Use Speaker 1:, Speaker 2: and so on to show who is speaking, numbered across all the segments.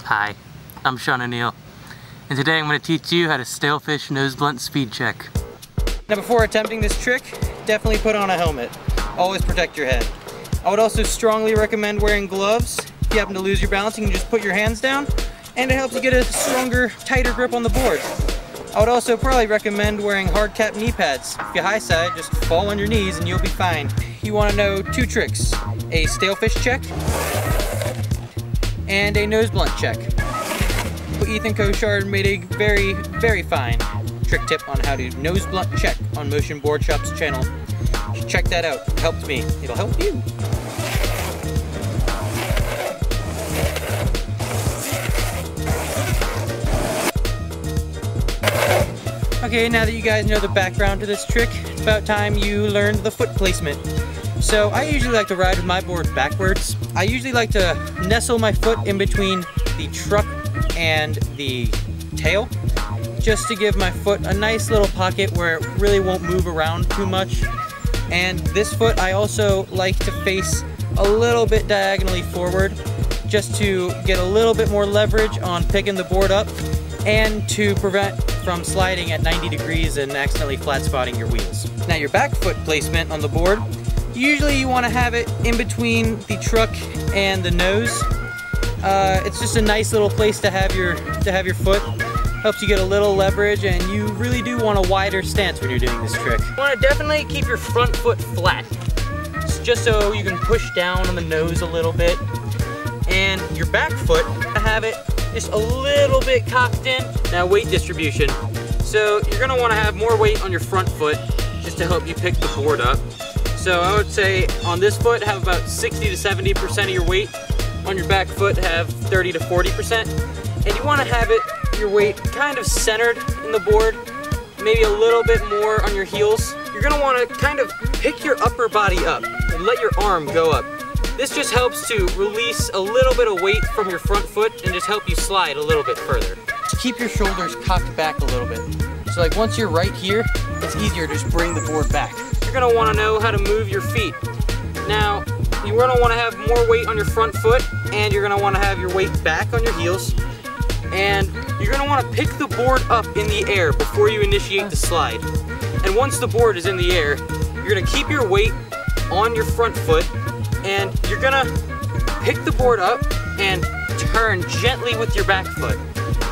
Speaker 1: Hi, I'm ONeil, and today I'm going to teach you how to Stalefish Noseblunt speed check. Now before attempting this trick, definitely put on a helmet. Always protect your head. I would also strongly recommend wearing gloves. If you happen to lose your balance, you can just put your hands down, and it helps you get a stronger, tighter grip on the board. I would also probably recommend wearing hard cap knee pads. If you high side, just fall on your knees and you'll be fine. You want to know two tricks: a Stalefish check and a Noseblunt check. Ethan Koshard made a very, very fine trick tip on how to Noseblunt check on Motion Board Shop's channel. You should check that out. It helped me. It'll help you. Okay, now that you guys know the background to this trick, it's about time you learned the foot placement. So I usually like to ride with my board backwards. I usually like to nestle my foot in between the truck and the tail, just to give my foot a nice little pocket where it really won't move around too much. And this foot I also like to face a little bit diagonally forward, just to get a little bit more leverage on picking the board up and to prevent from sliding at 90 degrees and accidentally flat spotting your wheels. Now your back foot placement on the board, usually you want to have it in between the truck and the nose. It's just a nice little place to have your foot. Helps you get a little leverage, and you really do want a wider stance when you're doing this trick. You want to definitely keep your front foot flat, just so you can push down on the nose a little bit. And your back foot, have it just a little bit cocked in. Now weight distribution. So you're going to want to have more weight on your front foot just to help you pick the board up. So I would say on this foot have about 60 to 70% of your weight. On your back foot have 30 to 40%. And you want to have your weight kind of centered in the board, maybe a little bit more on your heels. You're going to want to kind of pick your upper body up and let your arm go up. This just helps to release a little bit of weight from your front foot and just help you slide a little bit further. Just keep your shoulders cocked back a little bit. So like once you're right here, it's easier to just bring the board back. You're gonna wanna know how to move your feet. Now, you're gonna wanna have more weight on your front foot, and you're gonna wanna have your weight back on your heels. And you're gonna wanna pick the board up in the air before you initiate the slide. And once the board is in the air, you're gonna keep your weight on your front foot, and you're gonna pick the board up and turn gently with your back foot.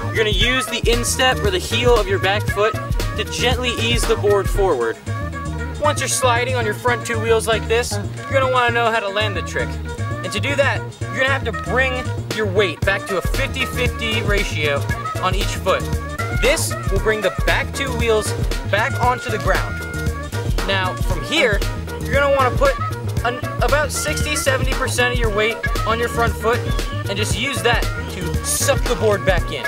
Speaker 1: You're gonna use the instep or the heel of your back foot to gently ease the board forward. Once you're sliding on your front two wheels like this, you're gonna wanna know how to land the trick. And to do that, you're gonna have to bring your weight back to a 50-50 ratio on each foot. This will bring the back two wheels back onto the ground. Now, from here, you're gonna wanna put about 60-70% of your weight on your front foot and just use that to suck the board back in.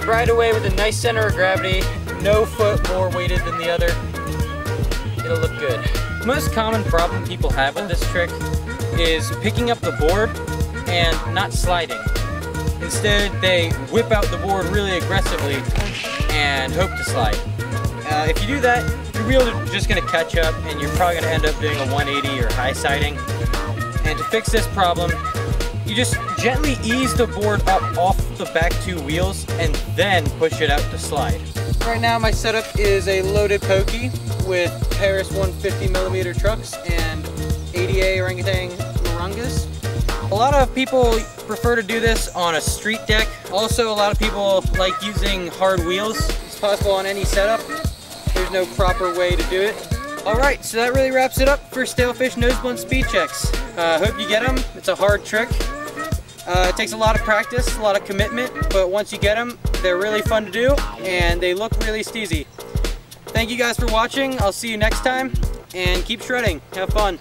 Speaker 1: Ride away with a nice center of gravity, no foot more weighted than the other. It'll look good. The most common problem people have with this trick is picking up the board and not sliding. Instead, they whip out the board really aggressively and hope to slide. If you do that, you're really just going to catch up, and you're probably going to end up doing a 180 or high siding. And to fix this problem, you just gently ease the board up off the back two wheels and then push it out to slide. Right now my setup is a loaded pokey with Paris 150mm trucks and ADA orangutan morongas. A lot of people prefer to do this on a street deck. Also, a lot of people like using hard wheels. It's possible on any setup. There's no proper way to do it. Alright, so that really wraps it up for Stalefish Noseblunt speed checks. Hope you get them. It's a hard trick. It takes a lot of practice, a lot of commitment, but once you get them, they're really fun to do, and they look really steezy. Thank you guys for watching. I'll see you next time, and keep shredding. Have fun.